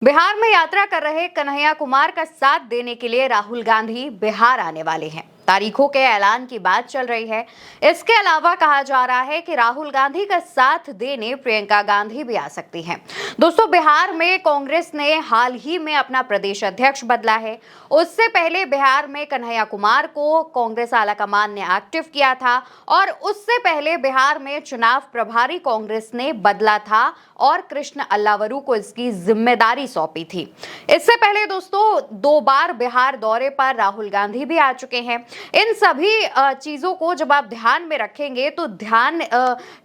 बिहार में यात्रा कर रहे कन्हैया कुमार का साथ देने के लिए राहुल गांधी बिहार आने वाले हैं। तारीखों के ऐलान की बात चल रही है। इसके अलावा कहा जा रहा है कि राहुल गांधी का साथ देने प्रियंका गांधी भी आ सकती हैं। दोस्तों, बिहार में कांग्रेस ने हाल ही में अपना प्रदेश अध्यक्ष बदला है। उससे पहले बिहार में कन्हैया कुमार को कांग्रेस आलाकमान ने एक्टिव किया था और उससे पहले बिहार में चुनाव प्रभारी कांग्रेस ने बदला था और कृष्ण अल्लावरू को इसकी जिम्मेदारी सौंपी थी। इससे पहले दोस्तों 2 बार बिहार दौरे पर राहुल गांधी भी आ चुके हैं। इन सभी चीजों को जब आप ध्यान में रखेंगे तो ध्यान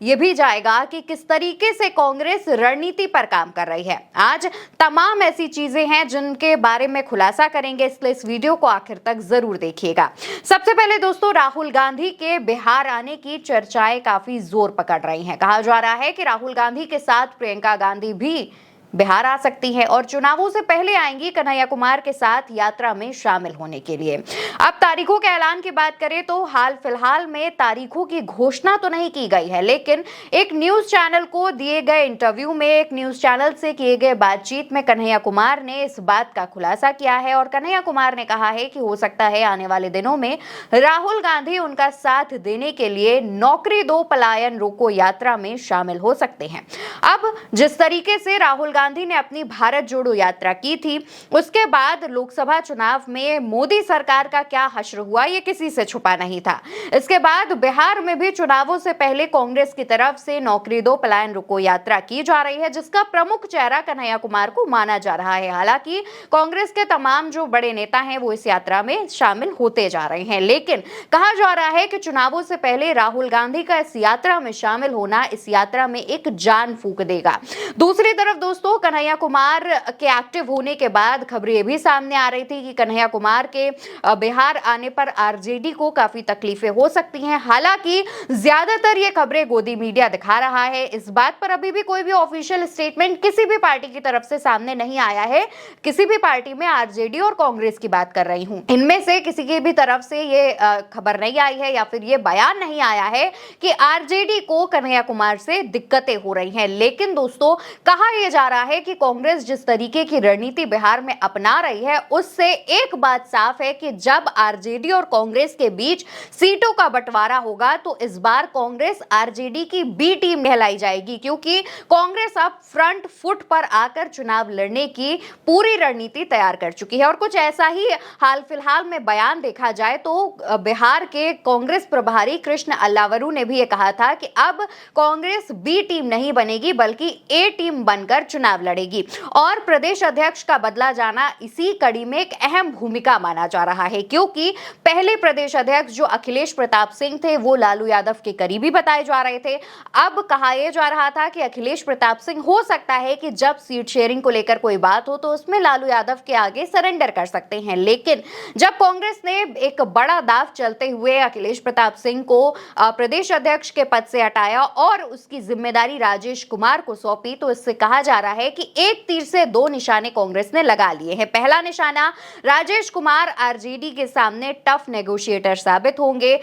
ये भी जाएगा कि किस तरीके से कांग्रेस रणनीति पर काम कर रही है। आज तमाम ऐसी चीजें हैं जिनके बारे में खुलासा करेंगे, इसलिए इस वीडियो को आखिर तक जरूर देखिएगा। सबसे पहले दोस्तों, राहुल गांधी के बिहार आने की चर्चाएं काफी जोर पकड़ रही हैं। कहा जा रहा है कि राहुल गांधी के साथ प्रियंका गांधी भी बिहार आ सकती है और चुनावों से पहले आएंगी कन्हैया कुमार के साथ यात्रा में शामिल होने के लिए। अब तारीखों के ऐलान की बात करें तो हाल फिलहाल में तारीखों की घोषणा तो नहीं की गई है, लेकिन एक न्यूज चैनल को दिए गए इंटरव्यू में, एक न्यूज चैनल से किए गए बातचीत में कन्हैया कुमार ने इस बात का खुलासा किया है और कन्हैया कुमार ने कहा है कि हो सकता है आने वाले दिनों में राहुल गांधी उनका साथ देने के लिए नौकरी दो पलायन रोको यात्रा में शामिल हो सकते हैं। अब जिस तरीके से राहुल गांधी ने अपनी भारत जोड़ो यात्रा की थी, उसके बाद लोकसभा चुनाव में मोदी सरकार का क्या हश्र हुआ ये किसी से छुपा नहीं था। इसके बाद बिहार में भी चुनावों से पहले कांग्रेस की तरफ से नौकरी दो पलायन रुको यात्रा की जा रही है, जिसका प्रमुख चेहरा कन्हैया कुमार को माना जा रहा है। हालांकि कांग्रेस के तमाम जो बड़े नेता हैं वो इस यात्रा में शामिल होते जा रहे हैं, लेकिन कहा जा रहा है कि चुनावों से पहले राहुल गांधी का इस यात्रा में शामिल होना इस यात्रा में एक जान फूंक देगा। दूसरी तरफ दोस्तों, कन्हैया कुमार के एक्टिव होने के बाद खबरें ये भी सामने आ रही थी कि कन्हैया कुमार के बिहार आने पर आरजेडी को काफी तकलीफें हो सकती हैं। हालांकि ज्यादातर ये खबरें गोदी मीडिया दिखा रहा है। इस बात पर अभी भी कोई भी ऑफिशियल स्टेटमेंट किसी भी पार्टी की तरफ से सामने नहीं आया है। किसी भी पार्टी में आरजेडी और कांग्रेस की बात कर रही हूं, इनमें से किसी की भी तरफ से ये खबर नहीं आई है या फिर ये बयान नहीं आया है कि आरजेडी को कन्हैया कुमार से दिक्कतें हो रही हैं। लेकिन दोस्तों, कहा यह जा रहा है कि कांग्रेस जिस तरीके की रणनीति बिहार में अपना रही है, उससे एक बात साफ है कि जब आरजेडी और कांग्रेस के बीच सीटों का बंटवारा होगा तो इस बार कांग्रेस आरजेडी की बी टीम कहलाई जाएगी, क्योंकि कांग्रेस अब फ्रंट फुट पर आकर चुनाव लड़ने की पूरी रणनीति तैयार कर चुकी है। और कुछ ऐसा ही हाल फिलहाल में बयान देखा जाए तो बिहार के कांग्रेस प्रभारी कृष्ण अल्लावरू ने भी ये कहा था कि अब कांग्रेस बी टीम नहीं बनेगी बल्कि ए टीम बनकर चुनाव लड़ेगी और प्रदेश अध्यक्ष का बदला जाना इसी कड़ी में एक अहम भूमिका माना जा रहा है, क्योंकि पहले प्रदेश अध्यक्ष जो अखिलेश प्रताप सिंह थे वो लालू यादव के करीबी बताए जा रहे थे। अब कहा यह जा रहा था कि अखिलेश प्रताप सिंह हो सकता है कि जब सीट शेयरिंग को लेकर कोई बात हो तो उसमें लालू यादव के आगे सरेंडर कर सकते हैं। लेकिन जब कांग्रेस ने एक बड़ा दाव चलते हुए अखिलेश प्रताप सिंह को प्रदेश अध्यक्ष के पद से हटाया और उसकी जिम्मेदारी राजेश कुमार को सौंपी, तो इससे कहा जा रहा है कि एक तीर से 2 निशाने कांग्रेस ने लगा लिए हैं। पहला निशाना, राजेश कुमार आरजेडी के सामने टफ नेगोशिएटर साबित होंगे,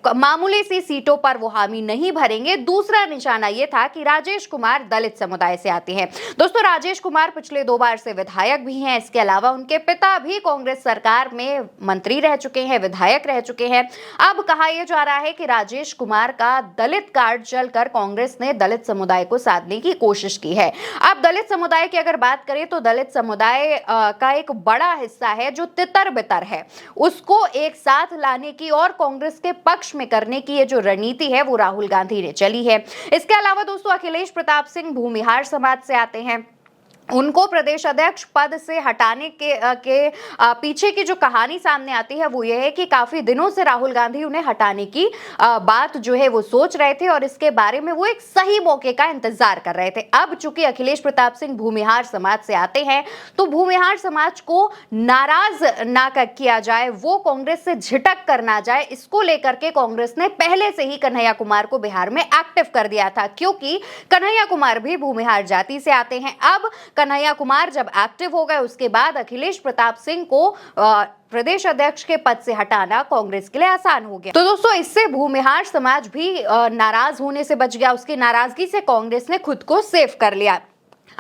मामूली सी सीटों पर वो हामी नहीं भरेंगे। दूसरा निशाना यह था कि राजेश कुमार दलित समुदाय से आते हैं। दोस्तों, राजेश कुमार पिछले 2 बार से विधायक भी हैं। इसके अलावा उनके पिता भी कांग्रेस सरकार में मंत्री रह चुके हैं, विधायक रह चुके हैं। अब कहा यह जा रहा है कि राजेश कुमार का दलित कार्ड चलकर कांग्रेस ने दलित समुदाय को साधने की कोशिश की है। अब दलित समुदाय की अगर बात करें तो दलित समुदाय का एक बड़ा हिस्सा है जो तितर बितर है, उसको एक साथ लाने की और कांग्रेस के पक्ष में करने की ये जो रणनीति है वो राहुल गांधी ने चली है। इसके अलावा दोस्तों, अखिलेश प्रताप सिंह भूमिहार समाज से आते हैं। उनको प्रदेश अध्यक्ष पद से हटाने के पीछे की जो कहानी सामने आती है वो ये है कि काफी दिनों से राहुल गांधी उन्हें हटाने की बात जो है वो सोच रहे थे और इसके बारे में वो एक सही मौके का इंतजार कर रहे थे। अब चूंकि अखिलेश प्रताप सिंह भूमिहार समाज से आते हैं तो भूमिहार समाज को नाराज ना किया जाए, वो कांग्रेस से झिटक कर ना जाए, इसको लेकर के कांग्रेस ने पहले से ही कन्हैया कुमार को बिहार में एक्टिव कर दिया था, क्योंकि कन्हैया कुमार भी भूमिहार जाति से आते हैं। अब कन्हैया कुमार जब एक्टिव हो गए उसके बाद अखिलेश प्रताप सिंह को प्रदेश अध्यक्ष के पद से हटाना कांग्रेस के लिए आसान हो गया। तो दोस्तों, इससे भूमिहार समाज भी नाराज होने से बच गया, उसकी नाराजगी से कांग्रेस ने खुद को सेफ कर लिया।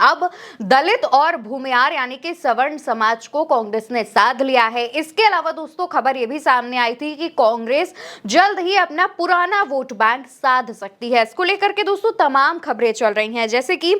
अब दलित और भूमियार यानी कि सवर्ण समाज को कांग्रेस ने साध लिया है। इसके अलावा दोस्तों खबर यह भी सामने आई थी कि कांग्रेस जल्द ही अपना पुराना वोट बैंक साध सकती है। इसको लेकर के दोस्तों तमाम खबरें चल रही हैं, जैसे कि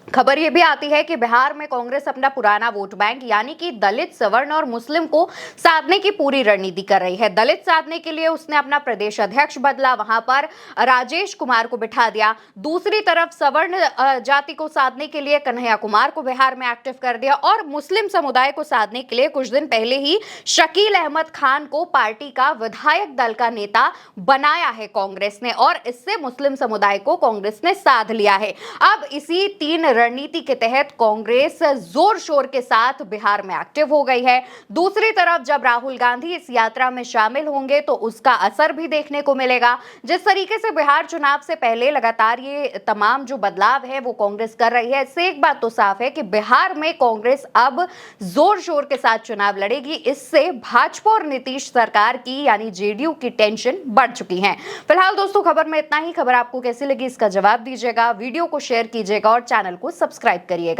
खबर यह भी आती है कि बिहार में कांग्रेस अपना पुराना वोट बैंक यानी कि दलित, सवर्ण और मुस्लिम को साधने की पूरी रणनीति कर रही है। दलित साधने के लिए उसने अपना प्रदेश अध्यक्ष बदला, वहां पर राजेश कुमार को बिठा दिया। दूसरी तरफ सवर्ण जाति को साधने के लिए कन्हैया कुमार को बिहार में एक्टिव कर दिया और मुस्लिम समुदाय को साधने के लिए कुछ दिन पहले ही शकील अहमद खान को पार्टी का विधायक दल का नेता बनाया है कांग्रेस ने, और इससे मुस्लिम समुदाय को कांग्रेस ने साध लिया है। अब इसी तीन रणनीति के तहत कांग्रेस जोर शोर के साथ बिहार में एक्टिव हो गई है। दूसरी तरफ जब राहुल गांधी इस यात्रा में शामिल होंगे तो उसका असर भी देखने को मिलेगा। जिस तरीके से बिहार चुनाव से पहले लगातार ये तमाम जो बदलाव है वो कांग्रेस कर रही है, इससे एक बात तो साफ है कि बिहार में कांग्रेस अब जोर शोर के साथ चुनाव लड़ेगी। इससे भाजपा और नीतीश सरकार की यानी जेडीयू की टेंशन बढ़ चुकी है। फिलहाल दोस्तों खबर में इतना ही। खबर आपको कैसी लगी इसका जवाब दीजिएगा, वीडियो को शेयर कीजिएगा और चैनल को सब्सक्राइब करिएगा।